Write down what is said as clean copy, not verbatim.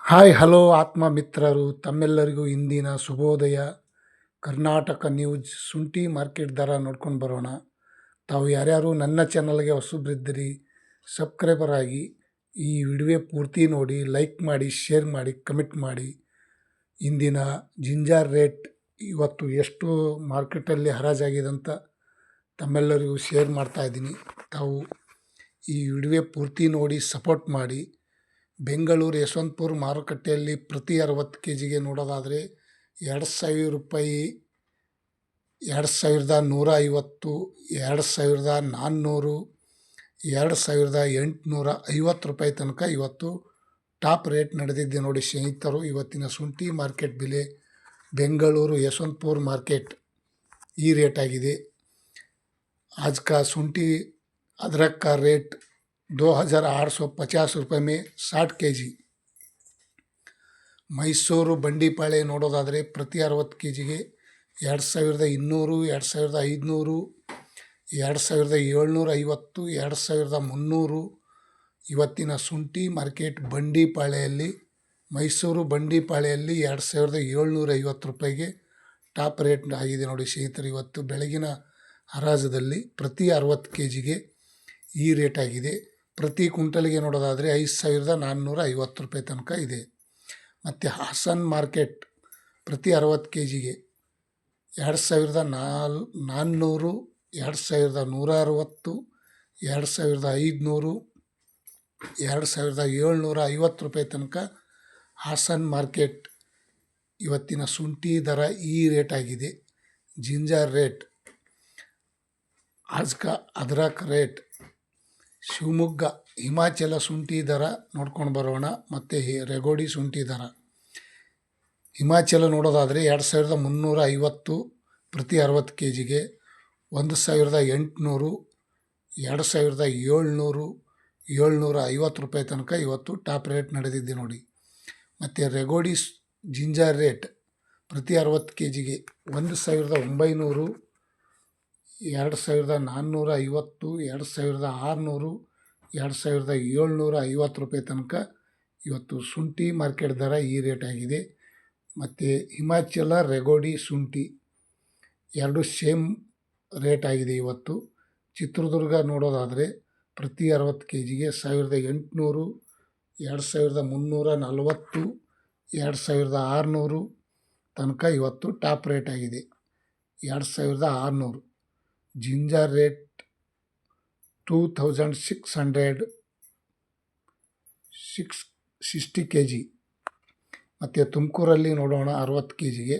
Hi hello ಆತ್ಮ ಮಿತ್ರರು ತಮ್ಮೆಲ್ಲರಿಗೂ ಇಂದಿನ ಶುಭೋದಯ. ಕರ್ನಾಟಕ ನ್ಯೂಸ್ ಶುಂಠಿ ಮಾರ್ಕೆಟ್ ದರ ನೋಡ್ಕೊಂಡು ಬರೋಣ. ತಾವು ಯಾರ್ಯಾರು ನನ್ನ ಚಾನಲ್ಗೆ ಹೊಸಬ್ರಿದ್ದೀರಿ ಸಬ್ಸ್ಕ್ರೈಬರ್ ಆಗಿ ಈ ವಿಡಿಯೋ ಪೂರ್ತಿ ನೋಡಿ, ಲೈಕ್ ಮಾಡಿ, ಶೇರ್ ಮಾಡಿ, ಕಮೆಂಟ್ ಮಾಡಿ. ಇಂದಿನ ಜಿಂಜರ್ ರೇಟ್ ಇವತ್ತು ಎಷ್ಟು ಮಾರ್ಕೆಟಲ್ಲಿ ಹರಾಜಾಗಿದೆ ಅಂತ ತಮ್ಮೆಲ್ಲರಿಗೂ ಶೇರ್ ಮಾಡ್ತಾ ಇದ್ದೀನಿ. ತಾವು ಈ ವಿಡಿಯೋ ಪೂರ್ತಿ ನೋಡಿ ಸಪೋರ್ಟ್ ಮಾಡಿ. ಬೆಂಗಳೂರು ಯಶವಂತಪುರ ಮಾರುಕಟ್ಟೆಯಲ್ಲಿ ಪ್ರತಿ 60 kgಗೆ ನೋಡೋದಾದರೆ 2,000 ರೂಪಾಯಿ, 2,150, 2,400, 2,850 ರೂಪಾಯಿ ತನಕ ಇವತ್ತು ಟಾಪ್ ರೇಟ್ ನಡೆದಿದೆ ನೋಡಿ ಸ್ನೇಹಿತರು. ಇವತ್ತಿನ ಶುಂಠಿ ಮಾರ್ಕೆಟ್ ಬೆಲೆ ಬೆಂಗಳೂರು ಯಶವಂತಪುರ ಮಾರ್ಕೆಟ್ ಈ ರೇಟ್ ಆಗಿದೆ. आज का शुंठी अदरक का रेट 2,850 रुपये में 60 kg. ಮೈಸೂರು ಬಂಡಿಪಾಳೆ ನೋಡೋದಾದರೆ ಪ್ರತಿ 60 kgಗೆ 2,200, 2,500, 2,750, 2,300. ಇವತ್ತಿನ ಶುಂಠಿ ಮಾರ್ಕೆಟ್ ಬಂಡಿಪಾಳೆಯಲ್ಲಿ, ಮೈಸೂರು ಬಂಡಿಪಾಳೆಯಲ್ಲಿ 2,750 ರೂಪಾಯಿಗೆ ಟಾಪ್ ರೇಟ್ ಆಗಿದೆ ನೋಡಿ ಸ್ನೇಹಿತರು. ಇವತ್ತು ಬೆಳಗಿನ ಹರಾಜದಲ್ಲಿ ಪ್ರತಿ 60 kgಗೆ ಈ ರೇಟ್ ಆಗಿದೆ. ಪ್ರತಿ ಕ್ವಿಂಟಲ್ಗೆ ನೋಡೋದಾದರೆ 5,450 ರೂಪಾಯಿ ತನಕ ಇದೆ. ಮತ್ತು ಹಾಸನ್ ಮಾರ್ಕೆಟ್ ಪ್ರತಿ 60 kgಗೆ 2,400, 2,160, 2,500, 2,750 ರೂಪಾಯಿ ತನಕ ಹಾಸನ್ ಮಾರ್ಕೆಟ್ ಇವತ್ತಿನ ಶುಂಠಿ ದರ ಈ ರೇಟ್ ಆಗಿದೆ. ಜಿಂಜರ್ ರೇಟ್, आज का अदरक ರೇಟ್, ಶಿವಮೊಗ್ಗ ಹಿಮಾಚಲ ಶುಂಠಿ ದರ ನೋಡ್ಕೊಂಡು ಬರೋಣ. ಮತ್ತು ರೆಗೋಡಿ ಶುಂಠಿ ದರ ಹಿಮಾಚಲ ನೋಡೋದಾದರೆ 2,350 ಪ್ರತಿ 60 kgಗೆ, 1,800, 2,700, 750 ರೂಪಾಯಿ ತನಕ ಇವತ್ತು ಟಾಪ್ ರೇಟ್ ನಡೆದಿದೆ ನೋಡಿ. ಮತ್ತು ರೆಗೋಡಿ ಜಿಂಜರ್ ರೇಟ್ ಪ್ರತಿ 60 kgಗೆ 1,900, 2,450, 2,600, 2,750 ರೂಪಾಯಿ ತನಕ ಇವತ್ತು ಶುಂಠಿ ಮಾರ್ಕೆಟ್ ದರ ಈ ರೇಟ್ ಆಗಿದೆ. ಮತ್ತು ಹಿಮಾಚಲ ರೆಗೋಡಿ ಶುಂಠಿ ಎರಡು ಸೇಮ್ ರೇಟ್ ಆಗಿದೆ ಇವತ್ತು. ಚಿತ್ರದುರ್ಗ ನೋಡೋದಾದರೆ ಪ್ರತಿ 60 kgಗೆ 1,800, 2,340, 2,600 ತನಕ ಇವತ್ತು ಟಾಪ್ ರೇಟ್ ಆಗಿದೆ. 2,600. Ginger rate 2,600, 60 kg. ಮತ್ತು ತುಮಕೂರಲ್ಲಿ ನೋಡೋಣ 60 kgಗೆ